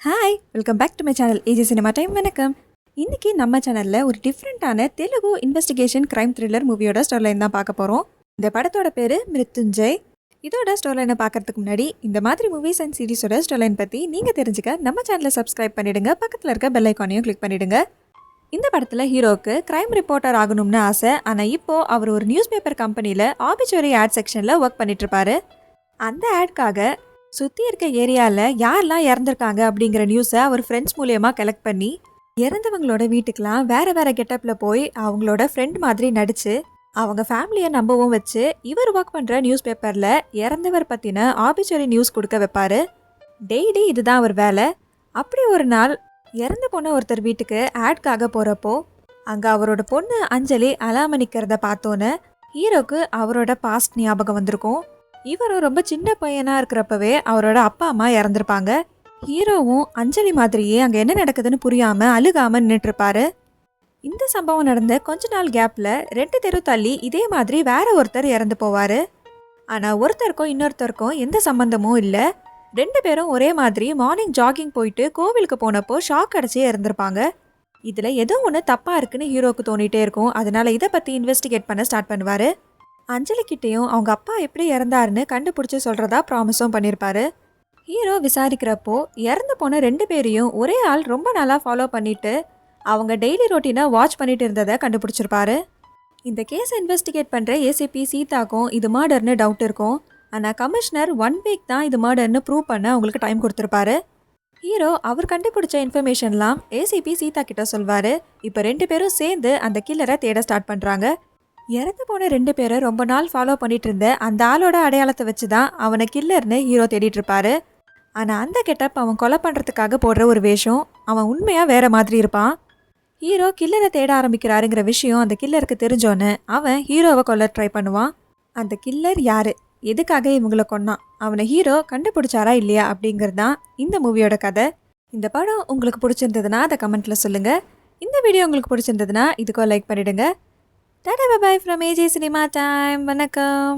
Hi welcome back to my channel AJ cinema time. வணக்கம். இன்றைக்கி நம்ம சேனலில் ஒரு டிஃப்ரெண்ட்டான தெலுங்கு இன்வெஸ்டிகேஷன் க்ரைம் த்ரில்லர் மூவியோட ஸ்டோரிலைன் தான் பார்க்க போகிறோம். இந்த படத்தோட பேர் மிருத்யுஞ்சய். இதோட ஸ்டோரிலைனை பார்க்கறதுக்கு முன்னாடி இந்த மாதிரி மூவிஸ் அண்ட் சீரிஸோட ஸ்டோரிலைன் பற்றி நீங்கள் தெரிஞ்சுக்க நம்ம சேனலை சப்ஸ்கிரைப் பண்ணிவிடுங்க. பக்கத்தில் இருக்க பெல் ஐக்கானையும் கிளிக் பண்ணிவிடுங்க. இந்த படத்தில் ஹீரோக்கு க்ரைம் ரிப்போர்ட்டர் ஆகணும்னு ஆசை. ஆனால் இப்போது அவர் ஒரு நியூஸ் பேப்பர் கம்பெனியில் ஆபிச்சுவரி ஆட் செக்ஷனில் ஒர்க் பண்ணிட்டுருப்பாரு. அந்த ஆட்காக சுற்றி இருக்க ஏரியாவில் யாரெல்லாம் இறந்துருக்காங்க அப்படிங்கிற நியூஸை அவர் ஃப்ரெண்ட்ஸ் மூலியமாக கலெக்ட் பண்ணி இறந்தவங்களோட வீட்டுக்கெலாம் வேறு வேறு கெட்டப்பில் போய் அவங்களோட ஃப்ரெண்ட் மாதிரி நடித்து அவங்க ஃபேமிலியை நம்பவும் வச்சு இவர் ஒர்க் பண்ணுற நியூஸ் பேப்பரில் இறந்தவர் பற்றின ஆபிச்சுவரி நியூஸ் கொடுக்க வைப்பார். டெய்லி இதுதான் அவர் வேலை. அப்படி ஒரு நாள் இறந்து போன ஒருத்தர் வீட்டுக்கு ஆட்காக போகிறப்போ அங்கே அவரோட பொண்ணு அஞ்சலி அலாம நிற்கிறத பார்த்தோன்னே ஹீரோக்கு அவரோட பாஸ்ட் ஞாபகம் வந்திருக்கும். இவரும் ரொம்ப சின்ன பையனாக இருக்கிறப்பவே அவரோட அப்பா அம்மா இறந்துருப்பாங்க. ஹீரோவும் அஞ்சலி மாதிரியே அங்கே என்ன நடக்குதுன்னு புரியாமல் அழுகாமல் நின்றுட்டுருப்பாரு. இந்த சம்பவம் நடந்த கொஞ்ச நாள் கேப்பில் 2 தெரு தள்ளி இதே மாதிரி வேற ஒருத்தர் இறந்து போவார். ஆனால் ஒருத்தருக்கும் இன்னொருத்தருக்கும் எந்த சம்பந்தமும் இல்லை. 2 பேரும் ஒரே மாதிரி மார்னிங் ஜாகிங் போயிட்டு கோவிலுக்கு போனப்போ ஷாக் அடிச்சே இறந்துருப்பாங்க. இதில் ஏதோ ஒன்று தப்பாக இருக்குன்னு ஹீரோக்கு தோணிகிட்டே இருக்கும். அதனால் இதை பற்றி இன்வெஸ்டிகேட் பண்ண ஸ்டார்ட் பண்ணுவார். அஞ்சலிக்கிட்டேயும் அவங்க அப்பா எப்படி இறந்தாருன்னு கண்டுபிடிச்சி சொல்கிறதா ப்ராமிஸும் பண்ணியிருப்பாரு. ஹீரோ விசாரிக்கிறப்போ இறந்து போன 2 பேரையும் ஒரே ஆள் ரொம்ப நாளாக ஃபாலோ பண்ணிவிட்டு அவங்க டெய்லி ரொட்டீனை வாட்ச் பண்ணிட்டு இருந்ததை கண்டுபிடிச்சிருப்பாரு. இந்த கேஸை இன்வெஸ்டிகேட் பண்ணுற ஏசிபி சீதாக்கும் இது மர்டர்னு டவுட் இருக்கும். ஆனால் கமிஷனர் 1 வீக் தான் இது மர்டர்னு ப்ரூவ் பண்ண அவங்களுக்கு டைம் கொடுத்துருப்பாரு. ஹீரோ அவர் கண்டுபிடிச்ச இன்ஃபர்மேஷன்லாம் ஏசிபி சீதா கிட்ட சொல்வார். இப்போ 2 பேரும் சேர்ந்து அந்த கில்லரை தேட ஸ்டார்ட் பண்ணுறாங்க. இறந்து போன 2 பேரை ரொம்ப நாள் ஃபாலோ பண்ணிட்டு இருந்த அந்த ஆளோட அடையாளத்தை வச்சு தான் அவனை கில்லர்னு ஹீரோ தேடிட்டு இருப்பாரு. ஆனால் அந்த கெட்டப் அவன் கொலை பண்ணுறதுக்காக போடுற ஒரு வேஷம். அவன் உண்மையாக வேற மாதிரி இருப்பான். ஹீரோ கில்லரை தேட ஆரம்பிக்கிறாருங்கிற விஷயம் அந்த கில்லருக்கு தெரிஞ்சோன்னு அவன் ஹீரோவை கொல்ல ட்ரை பண்ணுவான். அந்த கில்லர் யாரு, எதுக்காக இவங்களை கொன்னான், அவனை ஹீரோ கண்டுபிடிச்சாரா இல்லையா அப்படிங்கிறது தான் இந்த மூவியோட கதை. இந்த படம் உங்களுக்கு பிடிச்சிருந்ததுன்னா அதை கமெண்ட்டில் சொல்லுங்கள். இந்த வீடியோ உங்களுக்கு பிடிச்சிருந்ததுன்னா இதுக்கோ லைக் பண்ணிவிடுங்க. Tata bye bye from AJ Cinema Time. வணக்கம்.